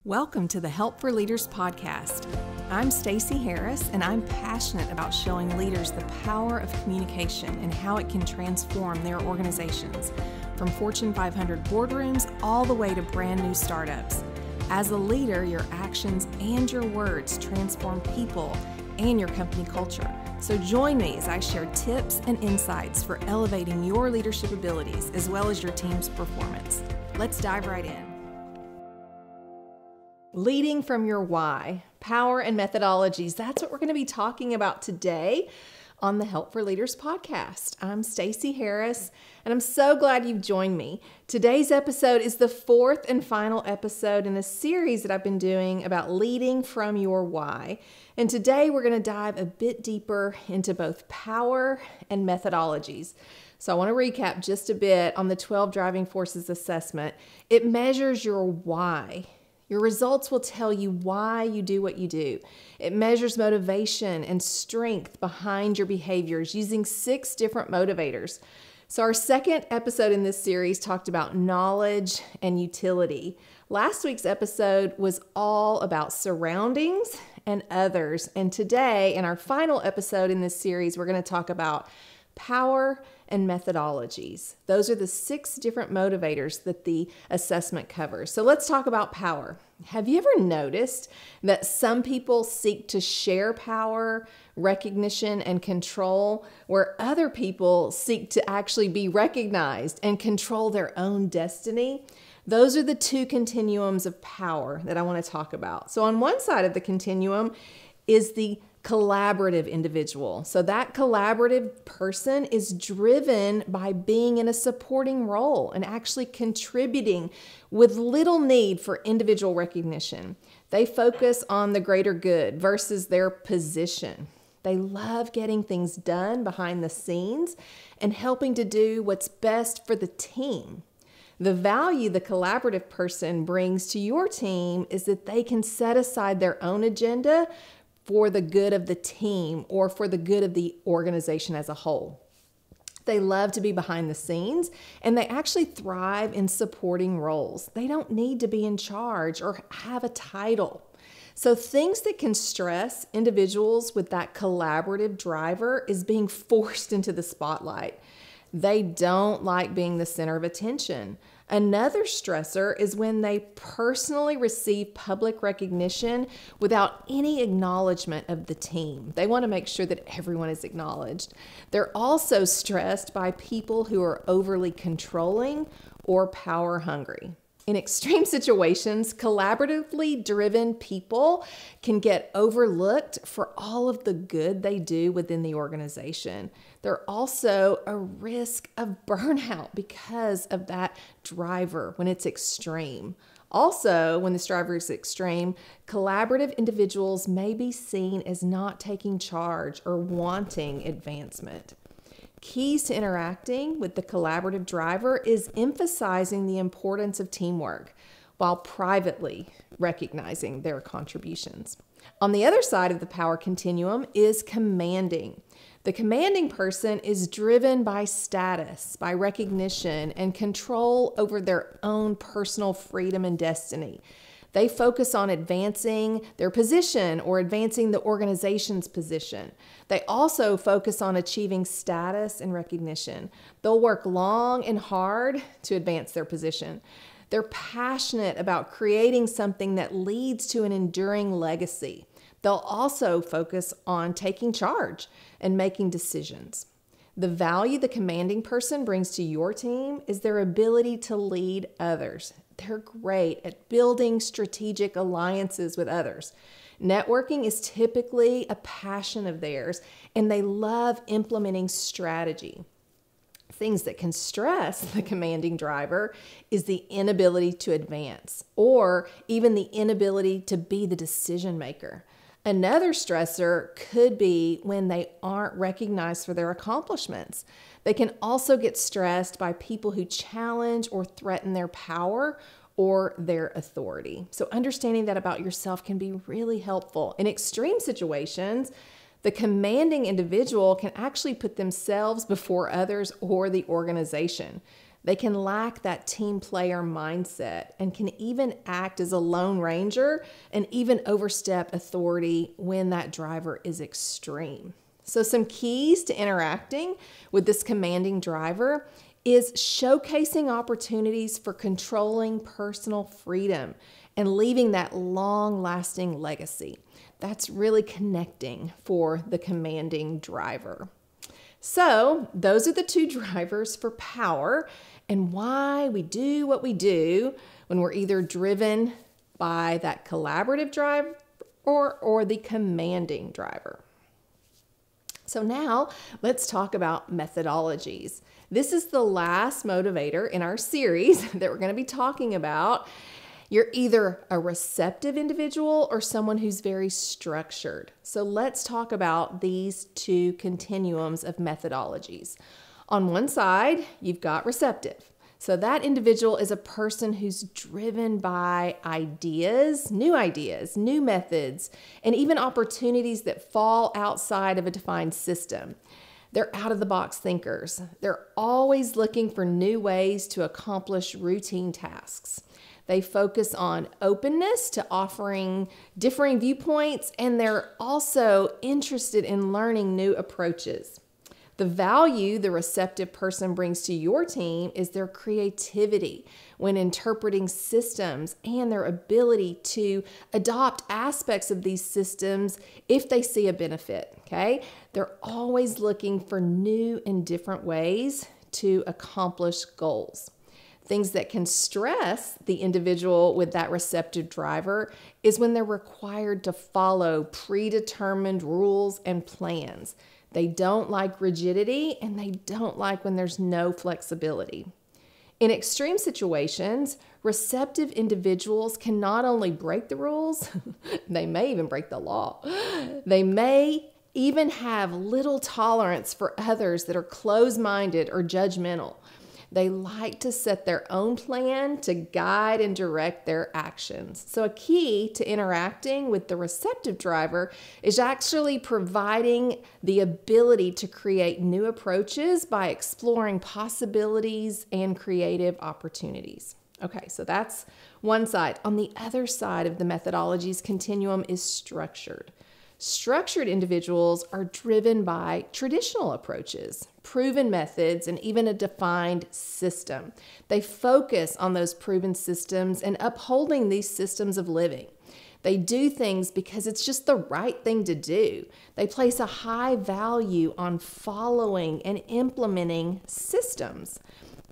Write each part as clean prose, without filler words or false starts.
Welcome to the Help for Leaders podcast. I'm Stacey Harris, and I'm passionate about showing leaders the power of communication and how it can transform their organizations, from Fortune 500 boardrooms all the way to brand new startups. As a leader, your actions and your words transform people and your company culture. So join me as I share tips and insights for elevating your leadership abilities as well as your team's performance. Let's dive right in. Leading from your why, power and methodologies. That's what we're going to be talking about today on the Help for Leaders podcast. I'm Stacey Harris, and I'm so glad you've joined me. Today's episode is the fourth and final episode in a series that I've been doing about leading from your why. And today we're going to dive a bit deeper into both power and methodologies. So I want to recap just a bit on the 12 Driving Forces assessment. It measures your why. Your results will tell you why you do what you do. It measures motivation and strength behind your behaviors using 6 different motivators. So our second episode in this series talked about knowledge and utility. Last week's episode was all about surroundings and others. And today, in our final episode in this series, we're going to talk about power and methodologies. Those are the 6 different motivators that the assessment covers. So let's talk about power. Have you ever noticed that some people seek to share power, recognition, and control, where other people seek to actually be recognized and control their own destiny? Those are the 2 continuums of power that I want to talk about. So on one side of the continuum is the collaborative individual. So that collaborative person is driven by being in a supporting role and actually contributing with little need for individual recognition. They focus on the greater good versus their position. They love getting things done behind the scenes and helping to do what's best for the team. The value the collaborative person brings to your team is that they can set aside their own agenda for the good of the team or for the good of the organization as a whole. They love to be behind the scenes, and they actually thrive in supporting roles. They don't need to be in charge or have a title. So things that can stress individuals with that collaborative driver is being forced into the spotlight. They don't like being the center of attention. Another stressor is when they personally receive public recognition without any acknowledgement of the team. They want to make sure that everyone is acknowledged. They're also stressed by people who are overly controlling or power hungry. In extreme situations, collaboratively driven people can get overlooked for all of the good they do within the organization. They're also a risk of burnout because of that driver when it's extreme. Also, when this driver is extreme, collaborative individuals may be seen as not taking charge or wanting advancement. Keys to interacting with the collaborative driver is emphasizing the importance of teamwork while privately recognizing their contributions. On the other side of the power continuum is commanding. The commanding person is driven by status, by recognition, and control over their own personal freedom and destiny. They focus on advancing their position or advancing the organization's position. They also focus on achieving status and recognition. They'll work long and hard to advance their position. They're passionate about creating something that leads to an enduring legacy. They'll also focus on taking charge and making decisions. The value the commanding person brings to your team is their ability to lead others. They're great at building strategic alliances with others. Networking is typically a passion of theirs, and they love implementing strategy. Things that can stress the commanding driver is the inability to advance, or even the inability to be the decision maker. Another stressor could be when they aren't recognized for their accomplishments. They can also get stressed by people who challenge or threaten their power or their authority. So understanding that about yourself can be really helpful. In extreme situations, the commanding individual can actually put themselves before others or the organization. They can lack that team player mindset and can even act as a lone ranger and even overstep authority when that driver is extreme. So some keys to interacting with this commanding driver is showcasing opportunities for controlling personal freedom and leaving that long-lasting legacy. That's really connecting for the commanding driver. So those are the two drivers for power and why we do what we do when we're either driven by that collaborative driver or the commanding driver. So now let's talk about methodologies. This is the last motivator in our series that we're going to be talking about. You're either a receptive individual or someone who's very structured. So let's talk about these two continuums of methodologies. On one side, you've got receptive. So that individual is a person who's driven by ideas, new methods, and even opportunities that fall outside of a defined system. They're out-of-the-box thinkers. They're always looking for new ways to accomplish routine tasks. They focus on openness to offering differing viewpoints, and they're also interested in learning new approaches. The value the receptive person brings to your team is their creativity when interpreting systems and their ability to adopt aspects of these systems if they see a benefit, okay? They're always looking for new and different ways to accomplish goals. Things that can stress the individual with that receptive driver is when they're required to follow predetermined rules and plans. They don't like rigidity and they don't like when there's no flexibility. In extreme situations, receptive individuals can not only break the rules, they may even break the law. They may even have little tolerance for others that are closed-minded or judgmental. They like to set their own plan to guide and direct their actions. So a key to interacting with the receptive driver is actually providing the ability to create new approaches by exploring possibilities and creative opportunities. Okay, so that's one side. On the other side of the methodologies continuum is structured. Structured individuals are driven by traditional approaches, proven methods, and even a defined system. They focus on those proven systems and upholding these systems of living. They do things because it's just the right thing to do. They place a high value on following and implementing systems.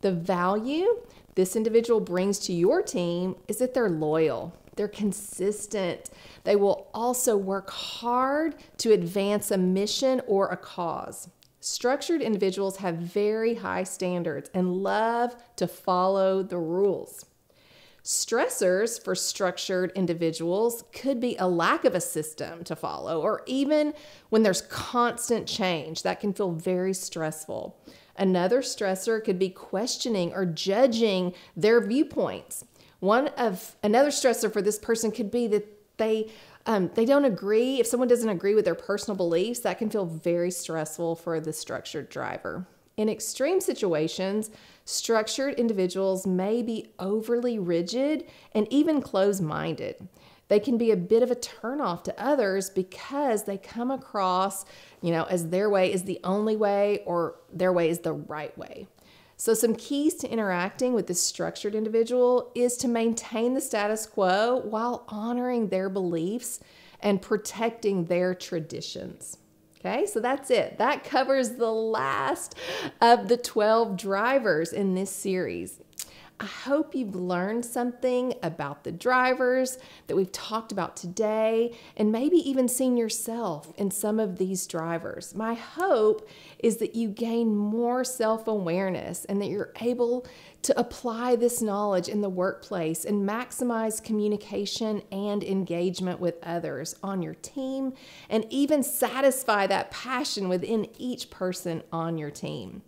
The value this individual brings to your team is that they're loyal. They're consistent. They will also work hard to advance a mission or a cause. Structured individuals have very high standards and love to follow the rules. Stressors for structured individuals could be a lack of a system to follow, or even when there's constant change. That can feel very stressful. Another stressor could be questioning or judging their viewpoints. Another stressor for this person could be that they don't agree. If someone doesn't agree with their personal beliefs, that can feel very stressful for the structured driver. In extreme situations, structured individuals may be overly rigid and even closed-minded. They can be a bit of a turnoff to others because they come across, as their way is the only way or their way is the right way. So some keys to interacting with this structured individual is to maintain the status quo while honoring their beliefs and protecting their traditions. Okay, so that's it. That covers the last of the 12 drivers in this series. I hope you've learned something about the drivers that we've talked about today and maybe even seen yourself in some of these drivers. My hope is that you gain more self-awareness and that you're able to apply this knowledge in the workplace and maximize communication and engagement with others on your team and even satisfy that passion within each person on your team.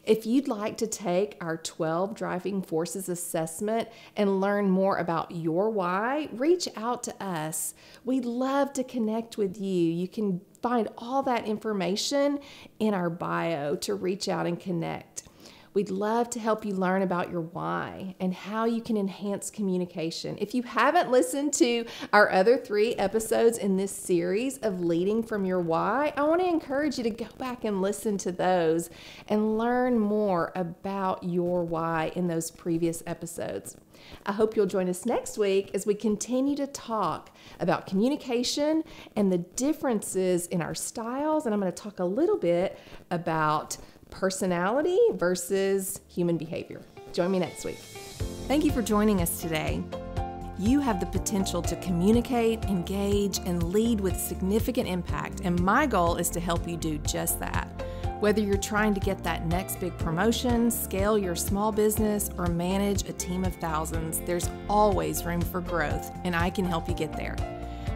If you'd like to take our 12 driving forces assessment and learn more about your why, reach out to us. We'd love to connect with you. You can find all that information in our bio to reach out and connect. We'd love to help you learn about your why and how you can enhance communication. If you haven't listened to our other 3 episodes in this series of Leading from Your Why, I want to encourage you to go back and listen to those and learn more about your why in those previous episodes. I hope you'll join us next week as we continue to talk about communication and the differences in our styles. And I'm going to talk a little bit about personality versus human behavior. Join me next week. Thank you for joining us today. You have the potential to communicate, engage, and lead with significant impact. And my goal is to help you do just that. Whether you're trying to get that next big promotion, scale your small business, or manage a team of thousands, there's always room for growth, and I can help you get there.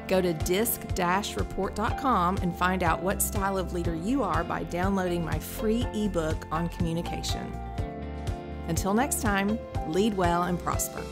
Go to disc-report.com and find out what style of leader you are by downloading my free ebook on communication. Until next time, lead well and prosper.